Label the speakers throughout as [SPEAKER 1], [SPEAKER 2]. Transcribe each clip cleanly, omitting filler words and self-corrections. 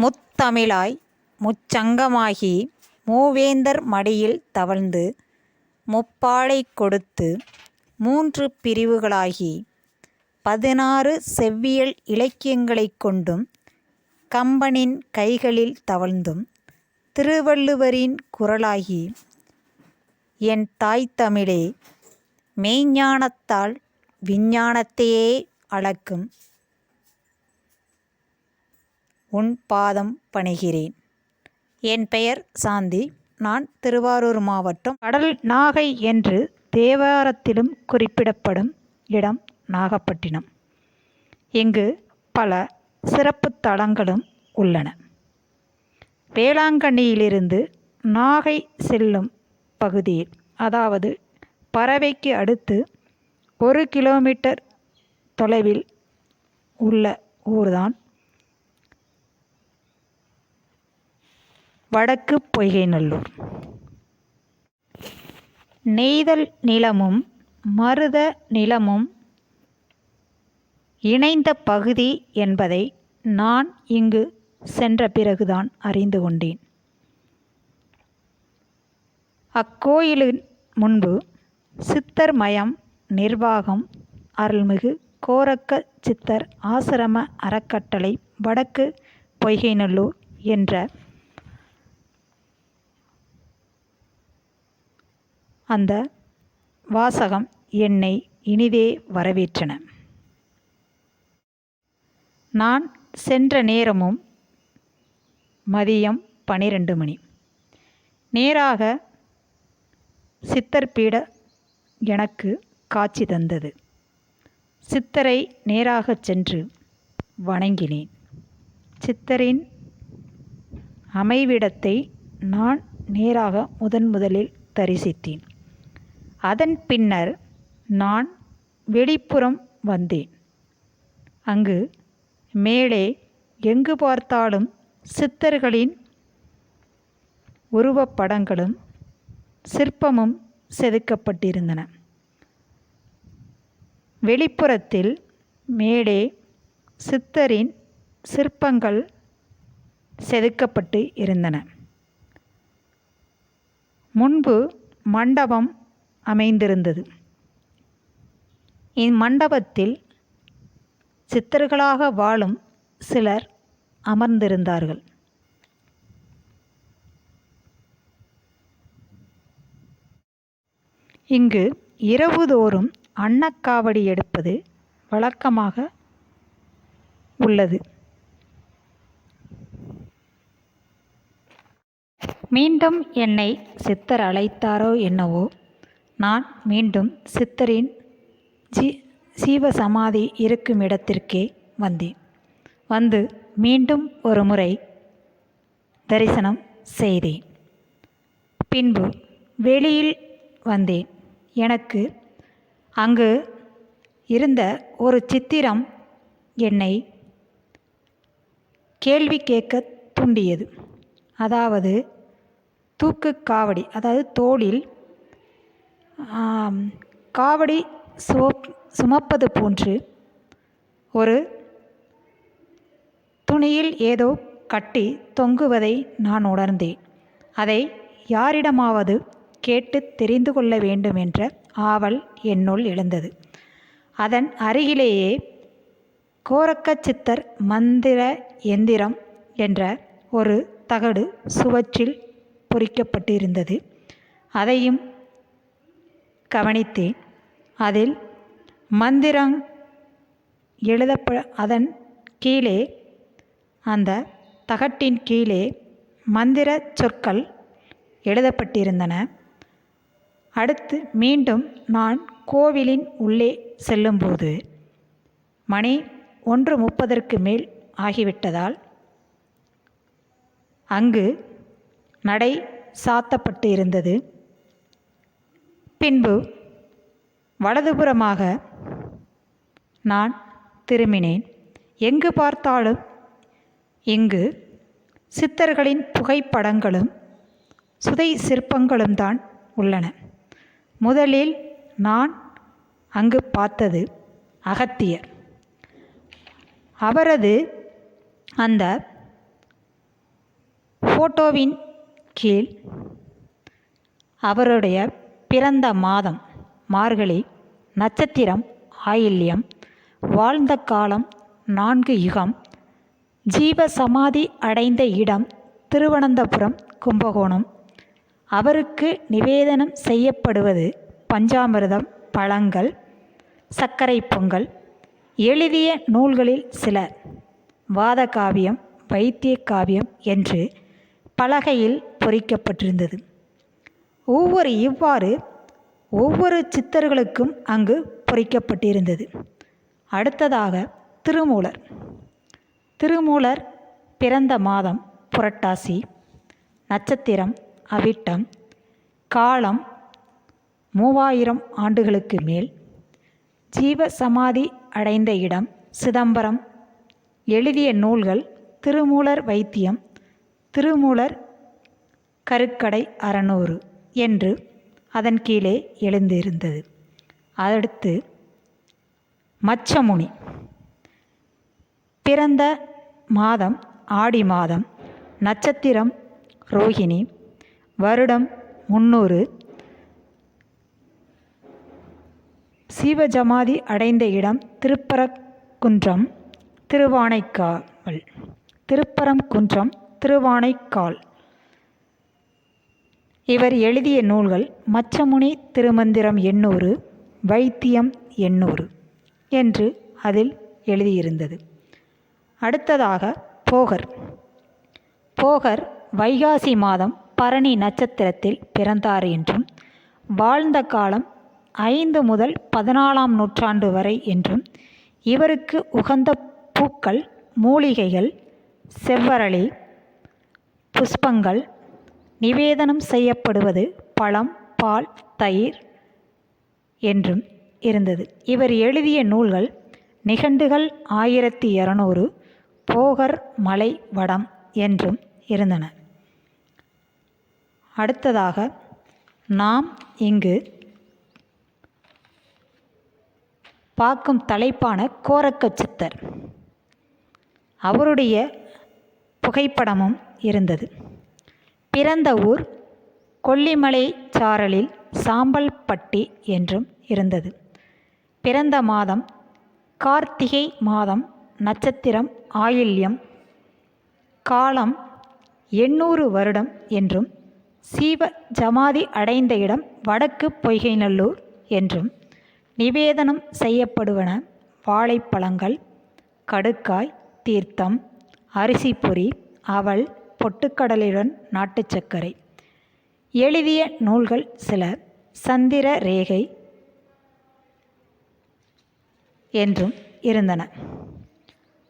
[SPEAKER 1] முத்தமிழாய் முச்சங்கமாகி மூவேந்தர் மடியில் தவழ்ந்து முப்பாலைக் கொடுத்து மூன்று பிரிவுகளாகி 16 செவ்வியல் இலக்கியங்களைக் கொண்டும் கம்பனின் கைகளில் தவழ்ந்தும் திருவள்ளுவரின் குரலாகி என் தாய் தமிழே மெய்ஞ்ஞானத்தால் விஞ்ஞானத்தையே அளக்கும் உன் பாதம் பணிகிறேன். என் பெயர் சாந்தி. நான் திருவாரூர் மாவட்டம் கடல் நாகை என்று தேவாரத்திலும் குறிப்பிடப்படும் இடம் நாகப்பட்டினம். இங்கு பல சிறப்பு தலங்களும் உள்ளன. வேளாங்கண்ணியிலிருந்து நாகை செல்லும் பகுதியில், அதாவது பறவைக்கு அடுத்து 1 கிலோமீட்டர் தொலைவில் உள்ள ஊர்தான் வடக்கு பொய்கைநல்லூர். நெய்தல் நிலமும் மருத நிலமும் இணைந்த பகுதி என்பதை நான் இங்கு சென்ற பிறகுதான் அறிந்து கொண்டேன். அக்கோயிலின் முன்பு சித்தர் மயம் நிர்வாகம் அருள்மிகு கோரக்க சித்தர் ஆசிரம அறக்கட்டளை வடக்கு பொய்கைநல்லூர் என்ற அந்த வாசகம் என்னை இனிதே வரவேற்றன. நான் சென்ற நேரமும் மதியம் 12 மணி. நேராக சித்தர் பீட எனக்கு காட்சி தந்தது. சித்தரை நேராகச் சென்று வணங்கினேன். சித்தரின் அமைவிடத்தை நான் நேராக முதலில் தரிசித்தேன். அதன் பின்னர் நான் வெளிப்புறம் வந்தேன். அங்கு மேலே எங்கு பார்த்தாலும் சித்தர்களின் உருவப்படங்களும் சிற்பமும் செதுக்கப்பட்டிருந்தன. வெளிப்புறத்தில் மேலே சித்தரின் சிற்பங்கள் செதுக்கப்பட்டு இருந்தன. முன்பு மண்டபம் அமைந்திருந்தது. இம்மண்டபத்தில் சித்தர்களாக வாழும் சிலர் அமர்ந்திருந்தார்கள். இங்கு இரவுதோறும் அன்னக்காவடி எடுப்பது வழக்கமாக உள்ளது. மீண்டும் என்னை சித்தர் அழைத்தாரோ என்னவோ, நான் மீண்டும் சித்தரின் சீவசமாதி இருக்கும் இடத்திற்கே வந்தேன். வந்து மீண்டும் ஒரு முறை தரிசனம் செய்தேன். பின்பு வெளியில் வந்தேன். எனக்கு அங்கு இருந்த ஒரு சித்திரம் என்னை கேள்வி கேட்க தூண்டியது. அதாவது தூக்கு காவடி, அதாவது தோளில் காவடி சுமப்பது போன்று ஒரு துணியில் ஏதோ கட்டி தொங்குவதை நான் உணர்ந்தேன். அதை யாரிடமாவது கேட்டு தெரிந்து கொள்ள வேண்டும் என்ற ஆவல் என்னுள் எழுந்தது. அதன் அருகிலேயே கோரக்க சித்தர் மந்திர எந்திரம் என்ற ஒரு தகடு சுவற்றில் பொறிக்கப்பட்டிருந்தது. அதையும் கவனித்தேன். அதில் மந்திரம் அதன் கீழே, அந்த தகட்டின் கீழே மந்திர சொற்கள் எழுதப்பட்டிருந்தன. அடுத்து மீண்டும் நான் கோவிலின் உள்ளே செல்லும்போது மணி 1:30 மேல் ஆகிவிட்டதால் அங்கு நடை சாத்தப்பட்டு இருந்தது. பின்பு வலதுபுறமாக நான் திரும்பினேன். எங்கு பார்த்தாலும் இங்கு சித்தர்களின் புகைப்படங்களும் சுதை சிற்பங்களும் தான் உள்ளன. முதலில் நான் அங்கு பார்த்தது அகத்தியர். அவரது அந்த ஃபோட்டோவின் கீழ் அவருடைய பிறந்த மாதம் மார்கழி, நட்சத்திரம் ஆயில்யம், வாழ்ந்த காலம் 4 யுகம், ஜீவ சமாதி அடைந்த இடம் திருவனந்தபுரம், கும்பகோணம். அவருக்கு நிவேதனம் செய்யப்படுவது பஞ்சாமிர்தம், பழங்கள், சர்க்கரை பொங்கல். எழுதிய நூல்களில் சில வாத காவியம், வைத்திய காவியம் என்று பலகையில் பொறிக்கப்பட்டிருந்தது. இவ்வாறு ஒவ்வொரு சித்தர்களுக்கும் அங்கு பொறிக்கப்பட்டிருந்தது. அடுத்ததாக திருமூலர். திருமூலர் பிறந்த மாதம் புரட்டாசி, நட்சத்திரம் அவிட்டம், காலம் 3000 ஆண்டுகளுக்கு மேல், ஜீவ சமாதி அடைந்த இடம் சிதம்பரம். எழுதிய நூல்கள் திருமூலர் வைத்தியம், திருமூலர் கருக்கடை 600 என்று அதன் கீழே எழுந்திருந்தது. அடுத்து மச்சமுனி. பிறந்த மாதம் ஆடி மாதம், நட்சத்திரம் ரோஹிணி, வருடம் 300, சீவஜமாதி அடைந்த இடம் திருப்பரங்குன்றம், திருவானைக்கால். இவர் எழுதிய நூல்கள் மச்சமுனி திருமந்திரம் 800, வைத்தியம் 800 என்று அதில் எழுதியிருந்தது. அடுத்ததாக போகர். போகர் வைகாசி மாதம் பரணி நட்சத்திரத்தில் பிறந்தார் என்றும், வாழ்ந்த காலம் 5 முதல் 14ஆம் நூற்றாண்டு வரை என்றும், இவருக்கு உகந்த பூக்கள், மூலிகைகள், செவ்வரளி, புஷ்பங்கள், நிவேதனம் செய்யப்படுவது பழம், பால், தயிர் என்றும் இருந்தது. இவர் எழுதிய நூல்கள் நிகண்டுகள் 1200, போகர் மலை வடம் என்றும் இருந்தன. அடுத்ததாக நாம் இங்கு பார்க்கும் தலைப்பான கோரக்க சித்தர். அவருடைய புகைப்படமும் இருந்தது. பிறந்த ஊர் கொல்லிமலை சாரலில் சாம்பல்பட்டி என்றும் இருந்தது. பிறந்த மாதம் கார்த்திகை மாதம், நட்சத்திரம் ஆயில்யம், காலம் 800 வருடம் என்றும், சீவ ஜமாதி அடைந்த இடம் வடக்கு பொய்கைநல்லூர் என்றும், நிவேதனம் செய்யப்படுவன வாழைப்பழங்கள், கடுக்காய், தீர்த்தம், அரிசி பொரி, அவல், பொட்டுக்கடலையுடன் நாட்டு சர்க்கரை. எழுதிய நூல்கள் சில சந்திர ரேகை என்றும் இருந்தன.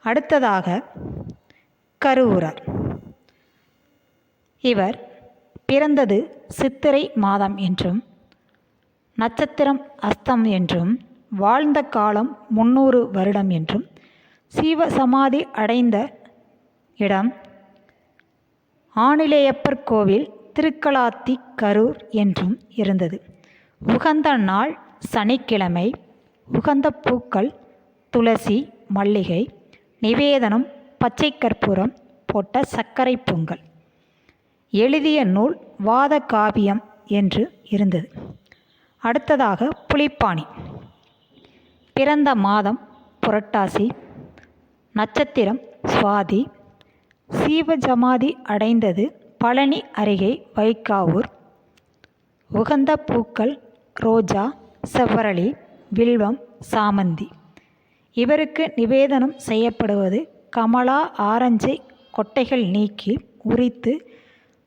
[SPEAKER 1] அடுத்ததாக கருவூரார். இவர் பிறந்தது சித்திரை மாதம் என்றும், நட்சத்திரம் அஸ்தம் என்றும், வாழ்ந்த காலம் 300 வருடம் என்றும், சீவசமாதி அடைந்த இடம் ஆணிலேயப்பர் கோவில், திருக்கலாத்தி, கரூர் என்றும் இருந்தது. உகந்த நாள் சனிக்கிழமை. உகந்த பூக்கள் துளசி, மல்லிகை. நிவேதனம் பச்சை கற்பூரம் போட்ட சர்க்கரை பொங்கல். எழுதிய நூல் வாத காவியம் என்று இருந்தது. அடுத்ததாக புலிப்பாணி. பிறந்த மாதம் புரட்டாசி, நட்சத்திரம் சுவாதி, சீவஜமாதி அடைந்தது பழனி அருகே வைக்காவூர். உகந்த பூக்கள் ரோஜா, செவ்வரளி, வில்வம், சாமந்தி. இவருக்கு நிவேதனம் செய்யப்படுவது கமலா, ஆரஞ்சை கொட்டைகள் நீக்கி உரித்து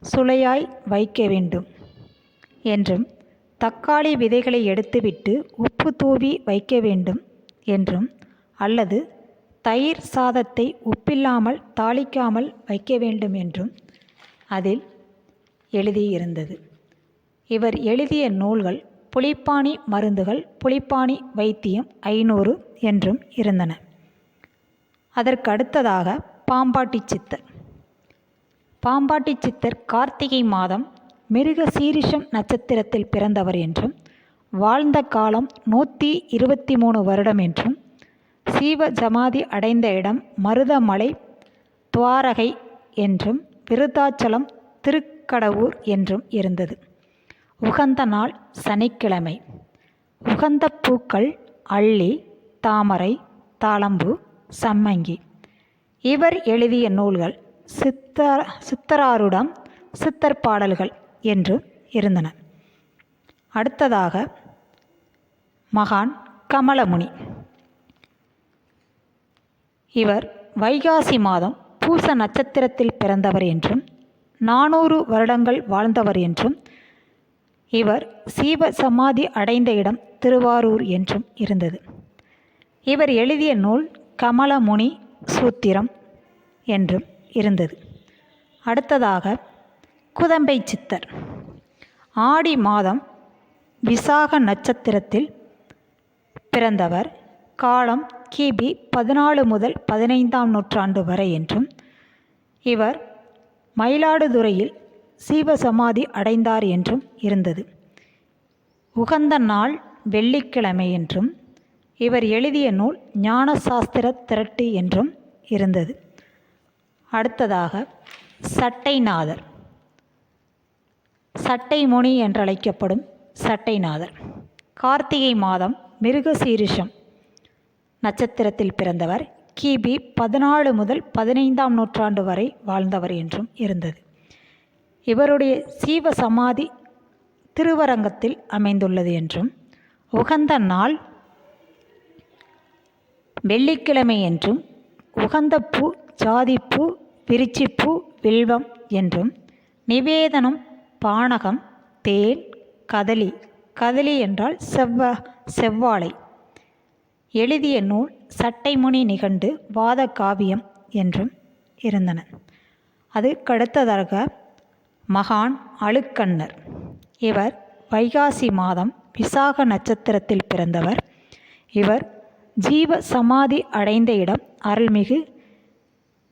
[SPEAKER 1] சுளையாய் வைக்க வேண்டும் என்றும், தக்காளி விதைகளை எடுத்துவிட்டு உப்பு தூவி வைக்க வேண்டும் என்றும், அல்லது தயிர் சாதத்தை உப்பில்லாமல் தாளிக்காமல் வைக்க வேண்டும் என்றும் அதில் எழுதியிருந்தது. இவர் எழுதிய நூல்கள் புலிப்பாணி மருந்துகள், புலிப்பாணி வைத்தியம் 500 என்றும் இருந்தன. அதற்கு அடுத்ததாக பாம்பாட்டி சித்தர். பாம்பாட்டி சித்தர் கார்த்திகை மாதம் மிருக சீரிஷம் நட்சத்திரத்தில் பிறந்தவர் என்றும், வாழ்ந்த காலம் 123 வருடம் என்றும், சீவ ஜமாதி அடைந்த இடம் மருதமலை துவாரகை என்றும், விருத்தாச்சலம் திருக்கடவூர் என்றும் இருந்தது. உகந்த நாள் சனிக்கிழமை. உகந்த பூக்கள் அல்லி, தாமரை, தாளம்பூ, சம்மங்கி. இவர் எழுதிய நூல்கள் சித்தராருடம் சித்தர் பாடல்கள் என்று இருந்தன. அடுத்ததாக மகான் கமலமுனி. இவர் வைகாசி மாதம் பூச நட்சத்திரத்தில் பிறந்தவர் என்றும் 400 வருடங்கள் வாழ்ந்தவர் என்றும், இவர் சீவ சமாதி அடைந்த இடம் திருவாரூர் என்றும் இருந்தது. இவர் எழுதிய நூல் கமலமுனி சூத்திரம் என்றும் இருந்தது. அடுத்ததாக குதம்பை சித்தர். ஆடி மாதம் விசாக நட்சத்திரத்தில் பிறந்தவர். காலம் கிபி 14 முதல் 15ஆம் நூற்றாண்டு வரை என்றும், இவர் மயிலாடுதுறையில் சீவசமாதி அடைந்தார் என்றும் இருந்தது. உகந்த நாள் வெள்ளிக்கிழமை என்றும், இவர் எழுதிய நூல் ஞானசாஸ்திர திரட்டு என்றும் இருந்தது. அடுத்ததாக சட்டைநாதர். சட்டைமுனி என்றழைக்கப்படும் சட்டைநாதர் கார்த்திகை மாதம் மிருகசீரிஷம் நட்சத்திரத்தில் பிறந்தவர். கிபி 14 முதல் 15ஆம் நூற்றாண்டு வரை வாழ்ந்தவர் என்றும் இருந்தது. இவருடைய சீவ சமாதி திருவரங்கத்தில் அமைந்துள்ளது என்றும், உகந்த நாள் வெள்ளிக்கிழமை என்றும், உகந்த பூ ஜாதிப்பூ, விரிச்சிப்பூ, வில்வம் என்றும், நிவேதனம் பானகம், தேன், கதலி. கதலி என்றால் செவ்வாழை. எழுதிய நூல் சட்டைமுனி நிகண்டு, வாத காவியம் என்றும் இருந்தன. அதுக்கடுத்ததாக மகான் அழுக்கண்ணர். இவர் வைகாசி மாதம் விசாக நட்சத்திரத்தில் பிறந்தவர். இவர் ஜீவ சமாதி அடைந்த இடம் அருள்மிகு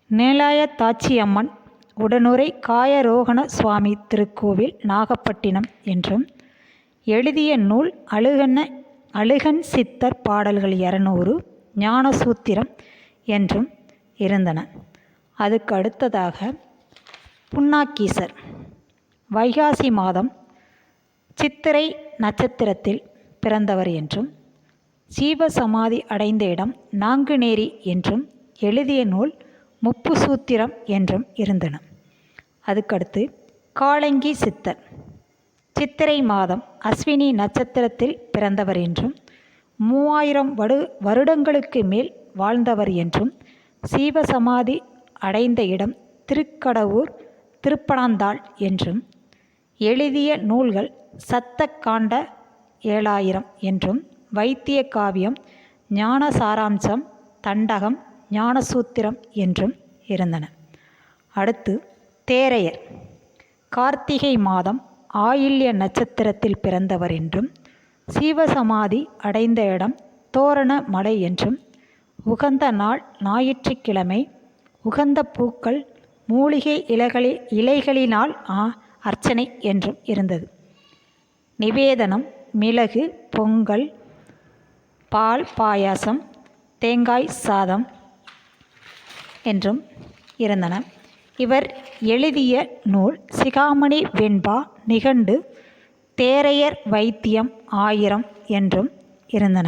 [SPEAKER 1] நேலாயத்தாச்சியம்மன் உடனுரை காயரோகண சுவாமி திருக்கோவில், நாகப்பட்டினம் என்றும், எழுதிய நூல் அழுகன் சித்தர் பாடல்கள் 200, ஞானசூத்திரம் என்றும் இருந்தன. அதுக்கு அடுத்ததாக புன்னாக்கீசர். வைகாசி மாதம் சித்திரை நட்சத்திரத்தில் பிறந்தவர் என்றும், ஜீவசமாதி அடைந்த இடம் நாங்குநேரி என்றும், எழுதிய நூல் முப்புசூத்திரம் என்றும் இருந்தன. அதுக்கடுத்து காளங்கி சித்தர். சித்திரை மாதம் அஸ்வினி நட்சத்திரத்தில் பிறந்தவர் என்றும், 3000 வருடங்களுக்கு மேல் வாழ்ந்தவர் என்றும், சீவசமாதி அடைந்த இடம் திருக்கடவூர் திருப்பனந்தாள் என்றும், எழுதிய நூல்கள் சத்தகாண்ட 7000 என்றும், வைத்திய காவியம், ஞான சாராம்சம், தண்டகம், ஞானசூத்திரம் என்றும் இருந்தன. அடுத்து தேரையர். கார்த்திகை மாதம் ஆயில்ய நட்சத்திரத்தில் பிறந்தவர் என்றும், சீவசமாதி அடைந்த இடம் தோரண மலை என்றும், உகந்த நாள் ஞாயிற்றுக்கிழமை, உகந்த பூக்கள் மூலிகை இலைகளினால் அர்ச்சனை என்றும் இருந்தது. நிவேதனம் மிளகு, பொங்கல், பால் பாயாசம், தேங்காய் சாதம் என்றும் இருந்தன. இவர் எழுதிய நூல் சிகாமணி வெண்பா, நிகண்டு, தேரையர் வைத்தியம் 1000 என்றும் இருந்தன.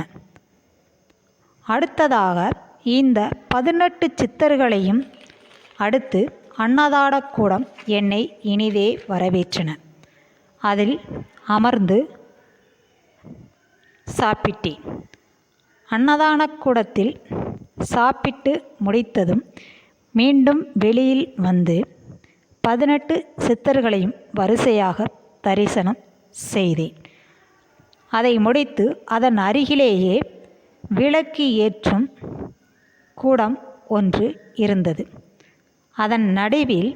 [SPEAKER 1] அடுத்ததாக இந்த 18 சித்தர்களையும் அடுத்து அன்னதானக்கூடம் என்னை இனிதே வரவேற்றன. அதில் அமர்ந்து சாப்பிட்டேன். அன்னதானக்கூடத்தில் சாப்பிட்டு முடித்ததும் மீண்டும் வெளியில் வந்து 18 சித்தர்களையும் வரிசையாக தரிசனம் செய்தேன். அதை முடித்து அதன் அருகிலேயே விளக்கு ஏற்றும் கூடம் ஒன்று இருந்தது. அதன் நடுவில்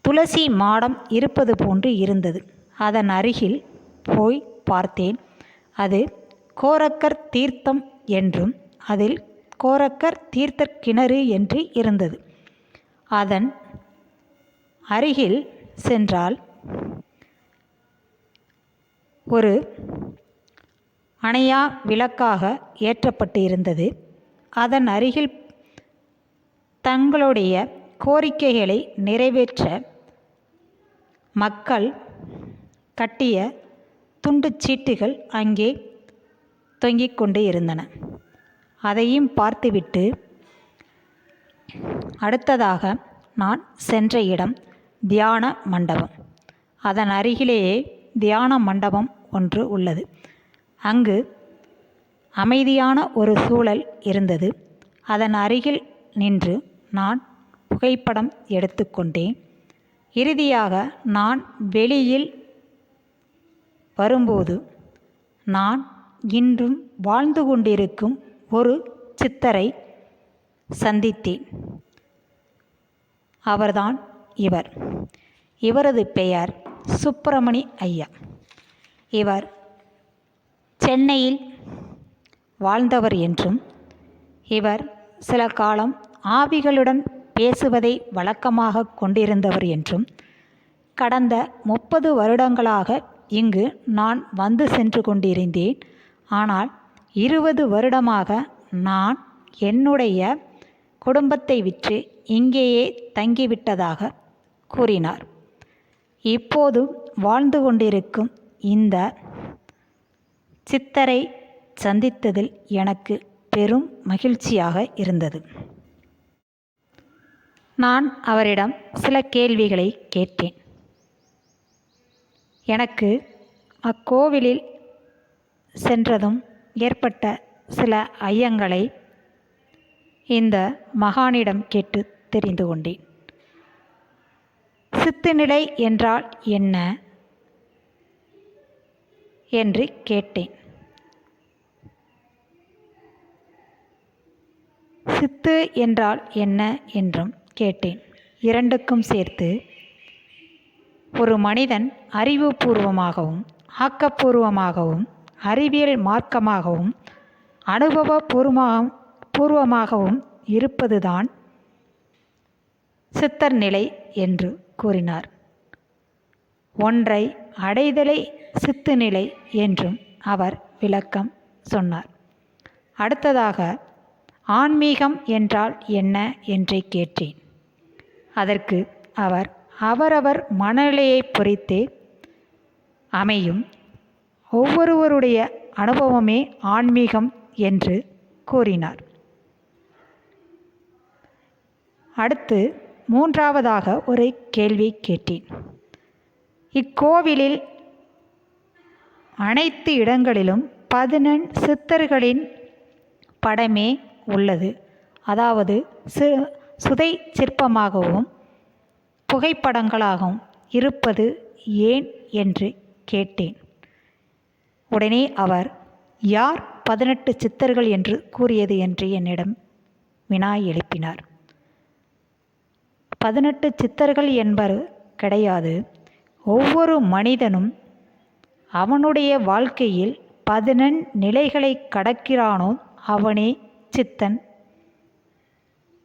[SPEAKER 1] துளசி மாடம் இருப்பது போன்று இருந்தது. அதன் அருகில் போய் பார்த்தேன். அது கோரக்கர் தீர்த்தம் என்றும், அதில் கோரக்கர் தீர்த்த கிணறு என்று இருந்தது. அதன் அருகில் சென்றால் ஒரு அணையா விளக்காக ஏற்றப்பட்டு இருந்தது. அதன் அருகில் தங்களுடைய கோரிக்கைகளை நிறைவேற்ற மக்கள் கட்டிய துண்டுச் சீட்டுகள் அங்கே தொங்கிக் கொண்டு இருந்தன. அதையும் பார்த்துவிட்டு அடுத்ததாக நான் சென்ற இடம் தியான மண்டபம். அதன் அருகிலேயே தியான மண்டபம் ஒன்று உள்ளது. அங்கு அமைதியான ஒரு சூழல் இருந்தது. அதன் அருகில் நின்று நான் புகைப்படம் எடுத்துக்கொண்டேன். இறுதியாக நான் வெளியில் வரும்போது நான் இன்றும் வாழ்ந்து கொண்டிருக்கும் ஒரு சித்தரை சந்தித்தேன். அவர்தான் இவர். இவரது பெயர் சுப்பிரமணி ஐயா. இவர் சென்னையில் வாழ்ந்தவர் என்றும் இவர் சில காலம் ஆவிகளுடன் பேசுவதை வழக்கமாக கொண்டிருந்தவர் என்றும் கடந்த 30 வருடங்களாக இங்கு நான் வந்து சென்று கொண்டிருந்தேன். ஆனால் 20 வருடமாக நான் என்னுடைய குடும்பத்தை விற்று இங்கேயே தங்கிவிட்டதாக கூறினார். இப்போது வாழ்ந்து கொண்டிருக்கும் இந்த சித்தரை சந்தித்ததில் எனக்கு பெரும் மகிழ்ச்சியாக இருந்தது. நான் அவரிடம் சில கேள்விகளை கேட்டேன். எனக்கு அக்கோவிலில் சென்றதும் ஏற்பட்ட சில ஐயங்களை இந்த மகானிடம் கேட்டு தெரிந்து கொண்டேன். சித்துநிலை என்றால் என்ன என்று கேட்டேன். சித்து என்றால் என்ன என்றும் கேட்டேன். இரண்டுக்கும் சேர்த்து ஒரு மனிதன் அறிவுபூர்வமாகவும் ஆக்கப்பூர்வமாகவும் அறிவியல் மார்க்கமாகவும் அனுபவபூர்வமாகவும் இருப்பதுதான் சித்தர் நிலை என்று கூறினார். ஒன்றை அடைதலை சித்து நிலை என்றும் அவர் விளக்கம் சொன்னார். அடுத்ததாக ஆன்மீகம் என்றால் என்ன என்று கேட்டேன். அதற்கு அவர் அவரவர் மனநிலையை பொறுத்தே அமையும் ஒவ்வொருவருடைய அனுபவமே ஆன்மீகம் என்று கூறினார். அடுத்து மூன்றாவதாக ஒரு கேள்வி கேட்டேன். இக்கோவிலில் அனைத்து இடங்களிலும் 11 சித்தர்களின் படமே உள்ளது. அதாவது சுதை சிற்பமாகவும் புகைப்படங்களாகவும் இருப்பது ஏன் என்று கேட்டேன். உடனே அவர் யார் 18 சித்தர்கள் என்று கூறியது என்று என்னிடம் வினா எழுப்பினார். 18 சித்தர்கள் என்பது கிடையாது. ஒவ்வொரு மனிதனும் அவனுடைய வாழ்க்கையில் 11 நிலைகளை கடக்கிறானோ அவனே சித்தன்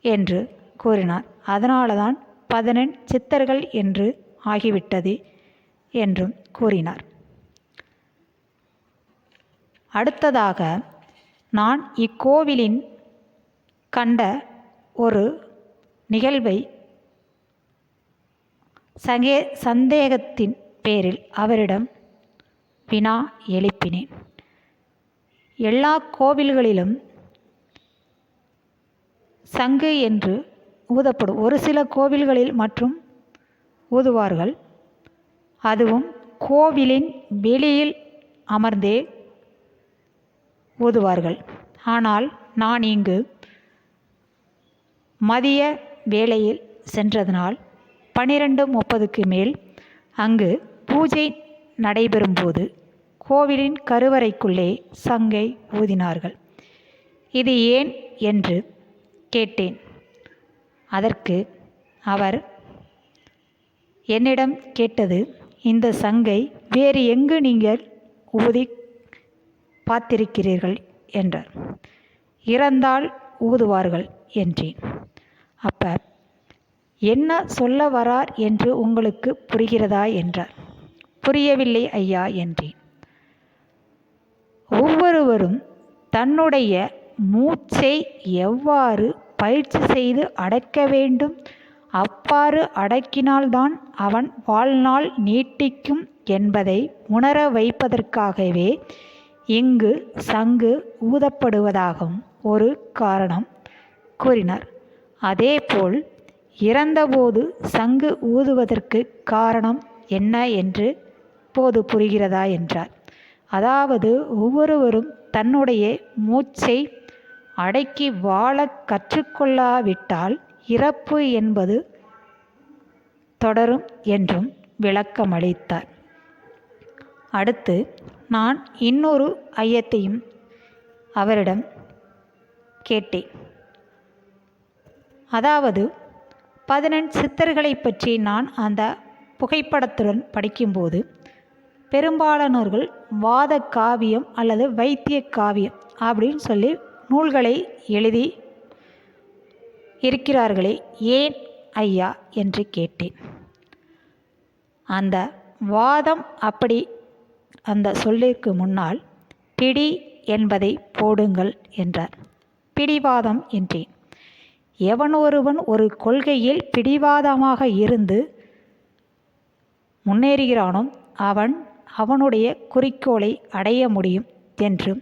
[SPEAKER 1] என்று கூறினார். அதனால்தான் 11 சித்தர்கள் என்று ஆகிவிட்டது என்றும் கூறினார். அடுத்ததாக நான் இக்கோவிலின் கண்ட ஒரு நிகழ்வை சந்தேகத்தின் பேரில் அவரிடம் வினா எழுப்பினேன். எல்லா கோவில்களிலும் சங்கு என்று ஊதப்படும். ஒரு சில கோவில்களில் மற்றும் ஊதுவார்கள். அதுவும் கோவிலின் வெளியில் அமர்ந்தே ஊதுவார்கள். ஆனால் நான் இங்கு மதிய வேளையில் சென்றதனால் 12:30க்கு மேல் அங்கு பூஜை நடைபெறும்போது கோவிலின் கருவறைக்குள்ளே சங்கை ஊதினார்கள். இது ஏன் என்று கேட்டேன். அதற்கு அவர் என்னிடம் கேட்டது, இந்த சங்கை வேறு எங்கு நீங்கள் ஊதி பார்த்திருக்கிறீர்கள் என்றார். இறந்தால் ஊதுவார்கள் என்றேன். அப்ப என்ன சொல்ல வரார் என்று உங்களுக்கு புரிகிறதா என்றார். புரியவில்லை ஐயா என்றேன். ஒவ்வொருவரும் தன்னுடைய மூச்சை எவ்வாறு பயிற்சி செய்து அடக்க வேண்டும். அவ்வாறு அடக்கினால்தான் அவன் வாழ்நாள் நீட்டிக்கும் என்பதை உணர வைப்பதற்காகவே இங்கு சங்கு ஊதப்படுவதாகவும் ஒரு காரணம் கூறினார். அதேபோல் இறந்தபோது சங்கு ஊதுவதற்கு காரணம் என்ன என்று இப்போது புரிகிறதா என்றார். அதாவது ஒவ்வொருவரும் தன்னுடைய மூச்சை அடக்கி வாழ கற்றுக்கொள்ளாவிட்டால் இறப்பு என்பது தொடரும் என்றும் விளக்கமளித்தார். அடுத்து நான் இன்னொரு ஐயத்தையும் அவரிடம் கேட்டேன். அதாவது 18 சித்தர்களை பற்றி நான் அந்த புகைப்படத்துடன் படிக்கும்போது பெரும்பாலானவர்கள் வாத காவியம் அல்லது வைத்திய காவியம் அப்படின்னு சொல்லி நூல்களை எழுதி இருக்கிறார்களே, ஏன் ஐயா என்று கேட்டேன். அந்த வாதம் அப்படி அந்த சொல்லிற்கு முன்னால் பிடி என்பதை போடுங்கள் என்றார். பிடிவாதம் என்றேன். எவன் ஒருவன் ஒரு கொள்கையில் பிடிவாதமாக இருந்து முன்னேறுகிறானோ அவனுடைய குறிக்கோளை அடைய முடியும் என்றும்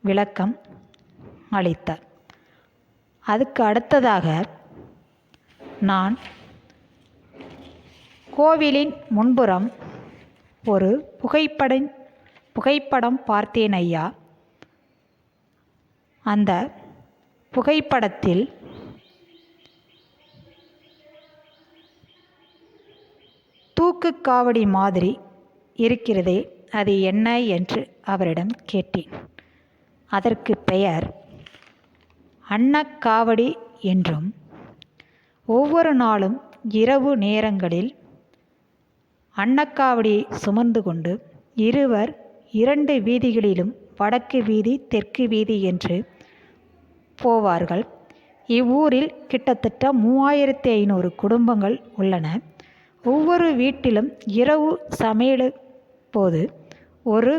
[SPEAKER 1] விளக்கம் அளித்தார். அதுக்கு அடுத்ததாக நான் கோவிலின் முன்புறம் ஒரு புகைப்படம் பார்த்தேன் ஐயா. அந்த புகைப்படத்தில் தூக்கு காவடி மாதிரி இருக்கிறதே, அது என்ன என்று அவரிடம் கேட்டேன். அதற்கு பெயர் அன்னக்காவடி என்றும் ஒவ்வொரு நாளும் இரவு நேரங்களில் அன்னக்காவடியை சுமந்து கொண்டு இருவர் 2 வீதிகளிலும் வடக்கு வீதி தெற்கு வீதி என்று போவார்கள். இவ்வூரில் கிட்டத்தட்ட 3500 குடும்பங்கள் உள்ளன. ஒவ்வொரு வீட்டிலும் இரவு சமையல் போது ஒரு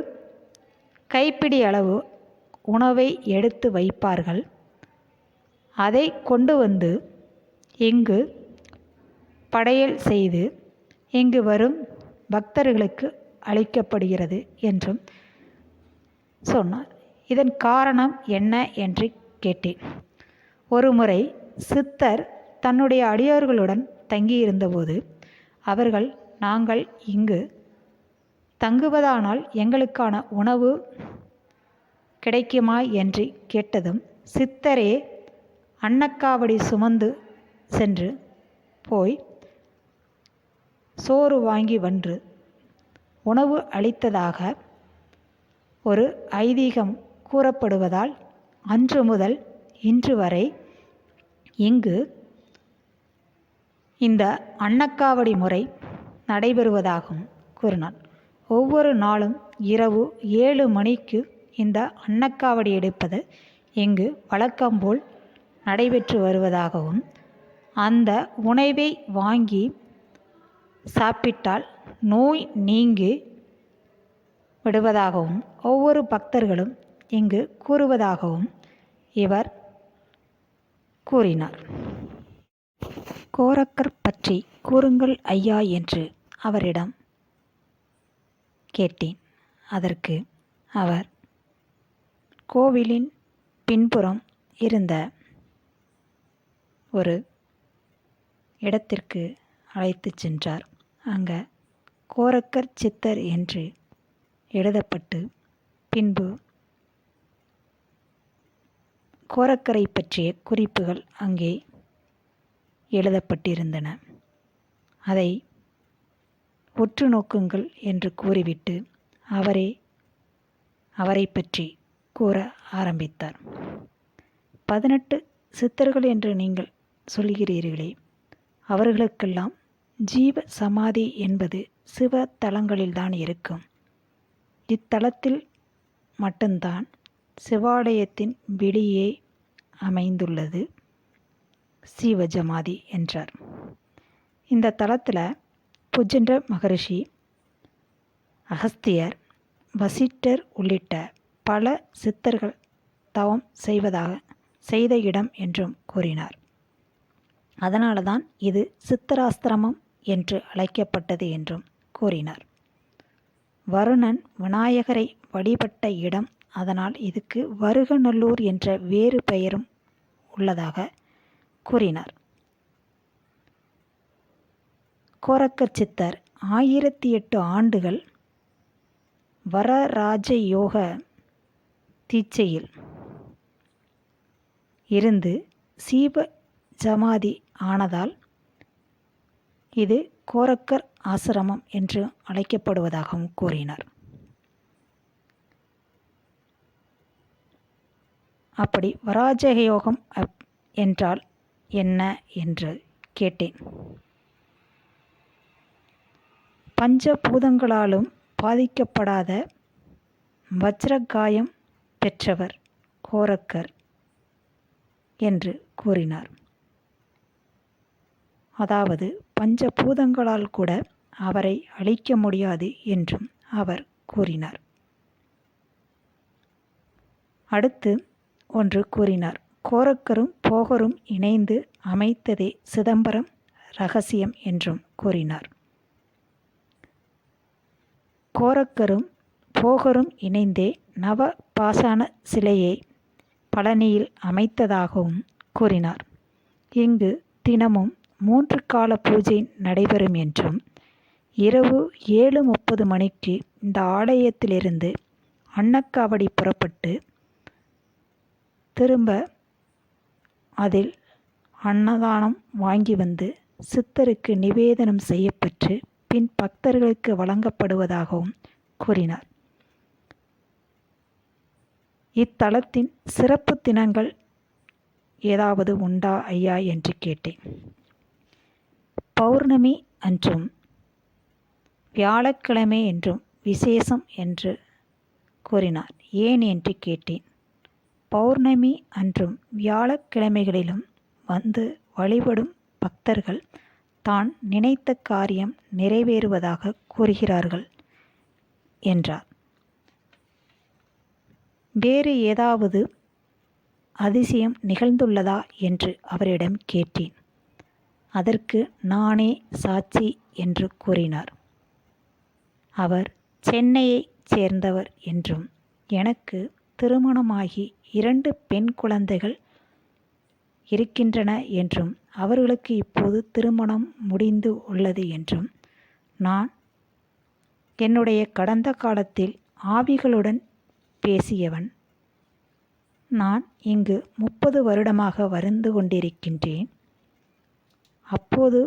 [SPEAKER 1] கைப்பிடி அளவு உணவை எடுத்து வைப்பார்கள். அதை கொண்டு வந்து இங்கு படையல் செய்து இங்கு வரும் பக்தர்களுக்கு அளிக்கப்படுகிறது என்றும் சொன்னார். இதன் காரணம் என்ன என்று கேட்டேன். ஒருமுறை சித்தர் தன்னுடைய அடியார்களுடன் தங்கியிருந்தபோது அவர்கள், நாங்கள் இங்கு தங்குவதானால் எங்களுக்கான உணவு கிடைக்குமா என்று கேட்டதும், சித்தரே அன்னக்காவடி சுமந்து சென்று போய் சோறு வாங்கி வந்து உணவு அளித்ததாக ஒரு ஐதீகம் கூறப்படுவதால் அன்று முதல் இன்று வரை இங்கு இந்த அன்னக்காவடி முறை நடைபெறுவதாகவும் கூறினார். ஒவ்வொரு நாளும் இரவு 7 மணிக்கு இந்த அன்னக்காவடி எடுப்பது இங்கு வழக்கம்போல் நடைபெற்று வருவதாகவும், அந்த உணவை வாங்கி சாப்பிட்டால் நோய் நீங்கி விடுவதாகவும் ஒவ்வொரு பக்தர்களும் இங்கு கூறுவதாகவும் இவர் கூறினார். கோரக்கர் பற்றி கூறுங்கள் ஐயா என்று அவரிடம் கேட்டேன். அதற்கு அவர் கோவிலின் பின்புறம் இருந்த ஒரு இடத்திற்கு அழைத்து சென்றார். அங்கே கோரக்கர் சித்தர் என்று எழுதப்பட்டு பின்பு கோரக்கரை பற்றிய குறிப்புகள் அங்கே எழுதப்பட்டிருந்தன. அதை உற்று நோக்குங்கள் என்று கூறிவிட்டு அவரை பற்றி கூற ஆரம்பித்தார். 18 சித்தர்கள் என்று நீங்கள் சொல்கிறீர்களே, அவர்களுக்கெல்லாம் ஜீவ சமாதி என்பது சிவ தலங்களில்தான் இருக்கும். இத்தலத்தில் மட்டும்தான் சிவாலயத்தின் வெளியே அமைந்துள்ளது சிவஜமாதி என்றார். இந்த தலத்தில் புஜண்ட மகரிஷி, அகஸ்தியர், வசிட்டர் உள்ளிட்ட பல சித்தர்கள் தவம் செய்த இடம் என்றும் கூறினார். அதனால்தான் இது சித்தராஸ்திரமம் என்று அழைக்கப்பட்டது என்றும் கூறினார். வருணன் விநாயகரை வழிபட்ட இடம், அதனால் இதுக்கு வருகநல்லூர் என்ற வேறு பெயரும் உள்ளதாக கூறினார். கோரக்கர் சித்தர் 1008 ஆண்டுகள் வரராஜயோக தீட்சையில் இருந்து சீப ஜமாதி ஆனதால் இது கோரக்கர் ஆசிரமம் என்று அழைக்கப்படுவதாகவும் கூறினார். அப்படி வராஜயோகம் என்றால் என்ன என்று கேட்டேன். பஞ்சபூதங்களாலும் பாதிக்கப்படாத வஜ்ரகாயம் பெற்றவர் கோரக்கர் என்று கூறினார். அதாவது பஞ்சபூதங்களால் கூட அவரை அழிக்க முடியாது என்றும் அவர் கூறினார். அடுத்து ஒன்று கூறினார். கோரக்கரும் போகரும் இணைந்து அமைத்ததே சிதம்பரம் இரகசியம் என்றும் கூறினார். கோரக்கரும் போகரும் இணைந்தே நவ பாசான சிலையை பழனியில் அமைத்ததாகவும் கூறினார். இங்கு தினமும் 3 கால பூஜை நடைபெறும் என்றும் இரவு 7:30 மணிக்கு இந்த ஆலயத்திலிருந்து அன்னக்காவடி புறப்பட்டு திரும்ப அதில் அன்னதானம் வாங்கி வந்து சித்தருக்கு நிவேதனம் செய்யப்பட்டு பின் பக்தர்களுக்கு வழங்கப்படுவதாகவும் கூறினார். இத்தலத்தின் சிறப்பு தினங்கள் ஏதாவது உண்டா ஐயா என்று கேட்டேன். பௌர்ணமி அன்றும் வியாழக்கிழமை என்றும் விசேஷம் என்று கூறினார். ஏன் என்று கேட்டேன். பௌர்ணமி அன்றும் வியாழக்கிழமைகளிலும் வந்து வழிபடும் பக்தர்கள் தான் நினைத்த காரியம் நிறைவேறுவதாக கூறுகிறார்கள் என்றார். வேறு ஏதாவது அதிசயம் நிகழ்ந்துள்ளதா என்று அவரிடம் கேட்டேன். அதற்கு நானே சாட்சி என்று கூறினார். அவர் சென்னையைச் சேர்ந்தவர் என்றும் எனக்கு திருமணமாகி 2 பெண் குழந்தைகள் இருக்கின்றன என்றும் அவர்களுக்கு இப்போது திருமணம் முடிந்து உள்ளது என்றும் நான் என்னுடைய கடந்த காலத்தில் ஆவிகளுடன் பேசியவன். நான் இங்கு 30 வருடமாக வருந்து கொண்டிருக்கின்றேன். அப்போது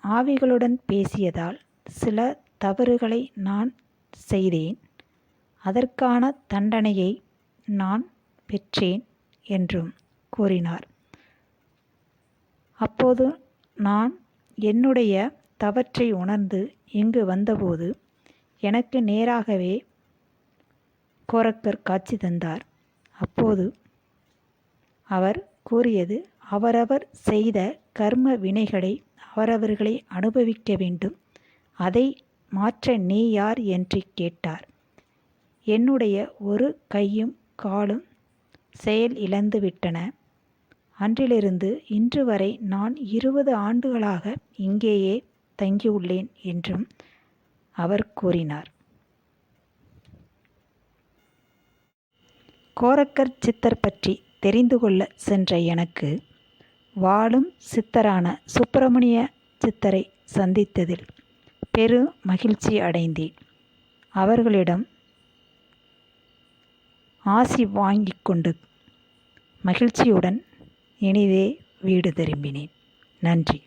[SPEAKER 1] ஆவிகளுடன் பேசியதால் சில தவறுகளை நான் செய்தேன். அதற்கான தண்டனையை நான் பெற்றேன் என்றும் கூறினார். அப்போது நான் என்னுடைய தவற்றை உணர்ந்து இங்கு வந்தபோது எனக்கு நேராகவே கோரக்கர் காட்சி தந்தார். அப்போது அவர் கூறியது, அவரவர் செய்த கர்ம வினைகளை அவரவர்களை அனுபவிக்க வேண்டும். அதை மாற்ற நீ யார் என்று கேட்டார். என்னுடைய ஒரு கையும் காலும் செயல் இழந்து விட்டன. அன்றிலிருந்து இன்று வரை நான் 20 ஆண்டுகளாக இங்கேயே தங்கியுள்ளேன் என்றும் அவர் கூறினார். கோரக்கர் சித்தர் பற்றி தெரிந்து கொள்ள சென்ற எனக்கு வாழும் சித்தரான சுப்பிரமணிய சித்தரை சந்தித்ததில் பெரு மகிழ்ச்சி அடைந்தேன். அவர்களிடம் ஆசி வாங்கி கொண்டு மகிழ்ச்சியுடன் இனிதே வீடு திரும்பினேன். நன்றி.